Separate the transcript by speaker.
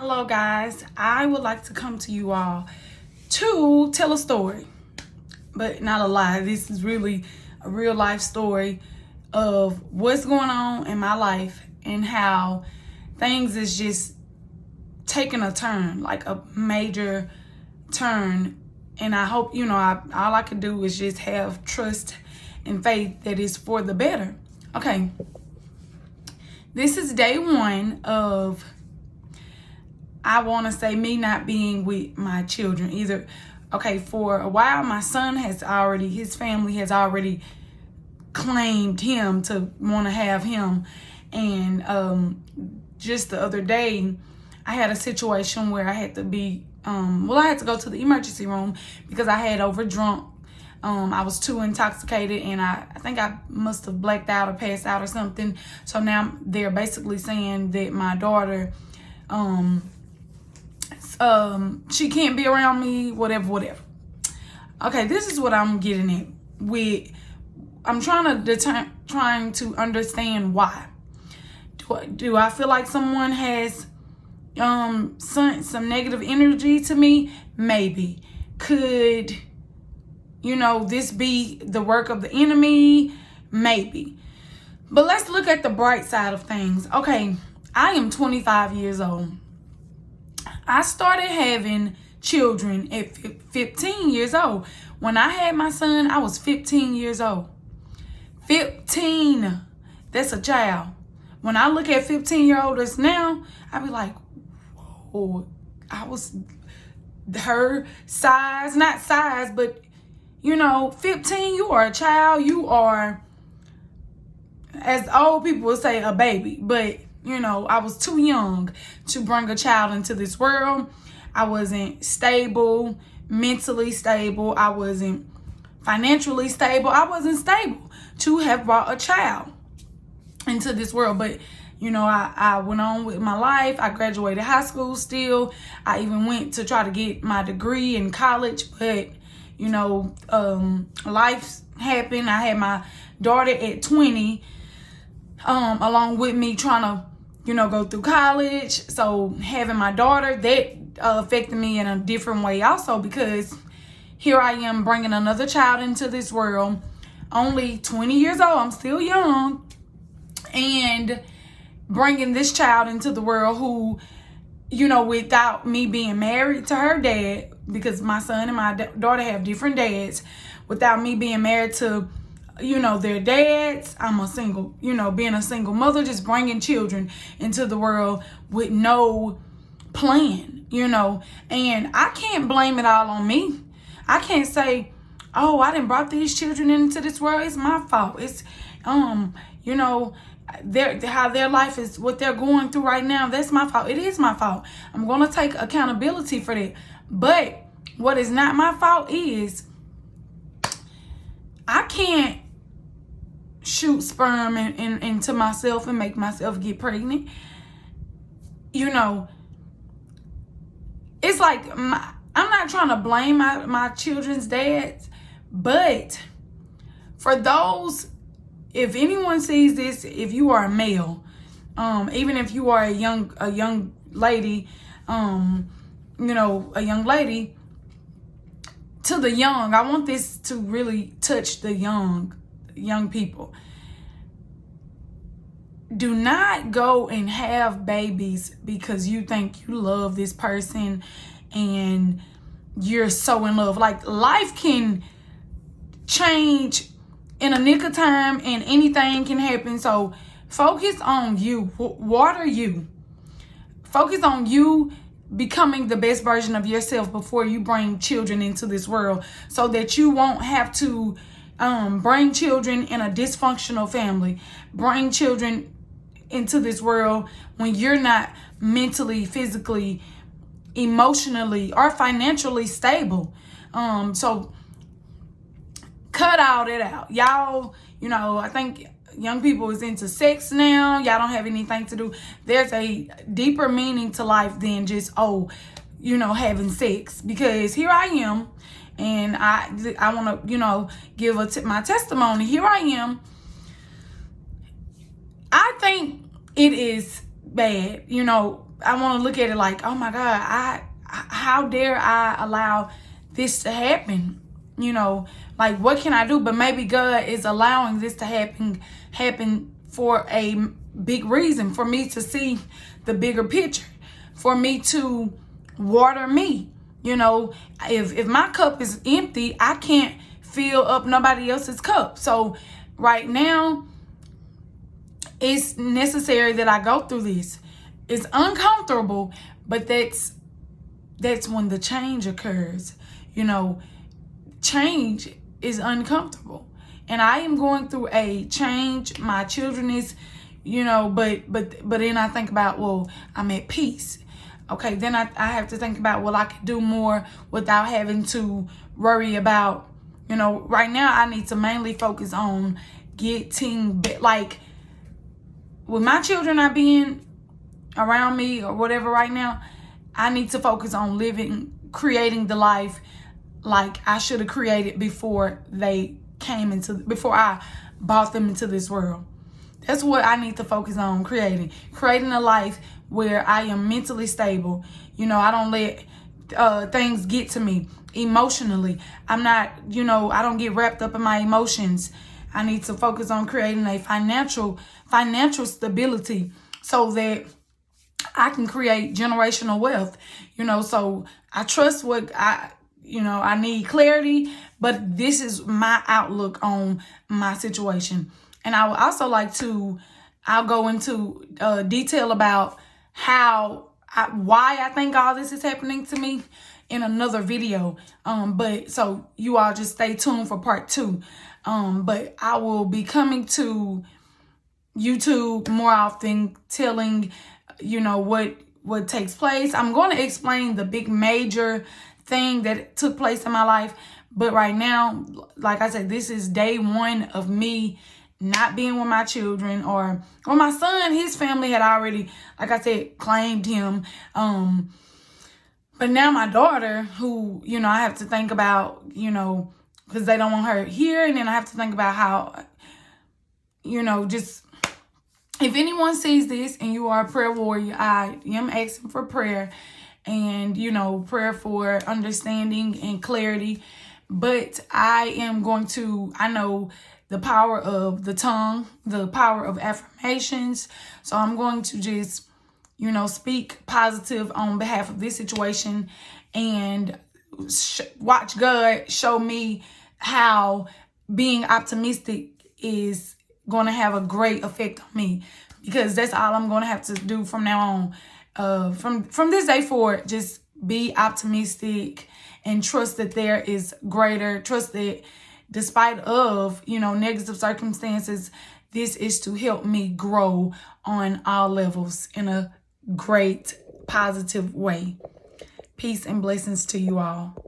Speaker 1: Hello guys, I would like to come to you all to tell a story, but not a lie. This is really a real life story of what's going on in my life and how things is just taking a turn, like a major turn. And I hope, all I can do is just have trust and faith that it's for the better. Okay, this is day one of, I want to say, me not being with my children either. Okay, for a while, my son his family has already claimed him to want to have him. And just the other day, I had a situation where I had to be, I had to go to the emergency room because I had overdrunk. I was too intoxicated, and I think I must have blacked out or passed out or something. So now they're basically saying that my daughter, she can't be around me, whatever. Okay, this is what I'm getting at with. I'm trying to understand why. Do I feel like someone has some negative energy to me? Maybe. Could this be the work of the enemy? Maybe. But let's look at the bright side of things. Okay, I am 25 years old. I started having children at 15 years old. When I had my son, I was 15 years old. 15. That's a child. When I look at 15-year-olds now, I be like, whoa, I was her size, not size, but 15, you are a child. You are, as old people would say, a baby. But I was too young to bring a child into this world. I wasn't stable, mentally stable. I wasn't financially stable. I wasn't stable to have brought a child into this world. But, I went on with my life. I graduated high school still. I even went to try to get my degree in college. But, life happened. I had my daughter at 20. Along with me trying to, go through college. So having my daughter, that affected me in a different way also, because here I am bringing another child into this world, only 20 years old. I'm still young, and bringing this child into the world who, without me being married to her dad, because my son and my daughter have different dads, without me being married to their dads. I'm a single, being a single mother, just bringing children into the world with no plan, and I can't blame it all on me. I can't say, oh, I didn't brought these children into this world. It's my fault. It's, how their life is, what they're going through right now. That's my fault. It is my fault. I'm going to take accountability for that. But what is not my fault is I can't shoot sperm into myself and make myself get pregnant. It's like, I'm not trying to blame my children's dads, but for those, if anyone sees this, if you are a male, even if you are a young lady, a young lady, to the young, I want this to really touch the young people. Do not go and have babies because you think you love this person and you're so in love. Like, life can change in a nick of time and anything can happen. So focus on you. Water you. Focus on you becoming the best version of yourself before you bring children into this world, so that you won't have to bring children in a dysfunctional family, bring children into this world when you're not mentally, physically, emotionally, or financially stable. So cut all that out. Y'all, I think young people is into sex now. Y'all don't have anything to do. There's a deeper meaning to life than just, having sex. Because here I am, and I want to, give my testimony. Here I am. I think it is bad, I want to look at it like, oh my God, how dare I allow this to happen? You know, like, what can I do? But maybe God is allowing this to happen for a big reason, for me to see the bigger picture, for me to water me. You know, if my cup is empty, I can't fill up nobody else's cup. So right now, it's necessary that I go through this. It's uncomfortable, but that's when the change occurs. You know, change is uncomfortable. And I am going through a change. My children is, you know, but then I think about, well, I'm at peace. Okay, then I have to think about, well, I could do more without having to worry about, you know, right now I need to mainly focus on getting, like, with my children not being around me or whatever right now, I need to focus on creating the life like I should have created before I brought them into this world. That's what I need to focus on, creating a life where I am mentally stable. You know, I don't let things get to me emotionally. I'm not, you know, I don't get wrapped up in my emotions. I need to focus on creating a financial stability so that I can create generational wealth. You know, so I trust I need clarity, but this is my outlook on my situation. And I would also I'll go into detail about why I think all this is happening to me in another video. But so you all just stay tuned for part 2. But I will be coming to YouTube more often, telling, you know, what takes place. I'm going to explain the big major thing that took place in my life. But right now, like I said, this is day 1 of me not being with my children, or my son. His family had already, like I said, claimed him. But now my daughter, who, you know, I have to think about, you know, because they don't want her here. And then I have to think about how, you know, just if anyone sees this and you are a prayer warrior, I am asking for prayer and, you know, prayer for understanding and clarity. But I know the power of the tongue, the power of affirmations. So I'm going to just, you know, speak positive on behalf of this situation and watch God show me how being optimistic is going to have a great effect on me, because that's all I'm going to have to do from now on. From this day forward, just be optimistic and trust that there is greater. Trust that despite of, you know, negative circumstances, this is to help me grow on all levels in a great, positive way. Peace and blessings to you all.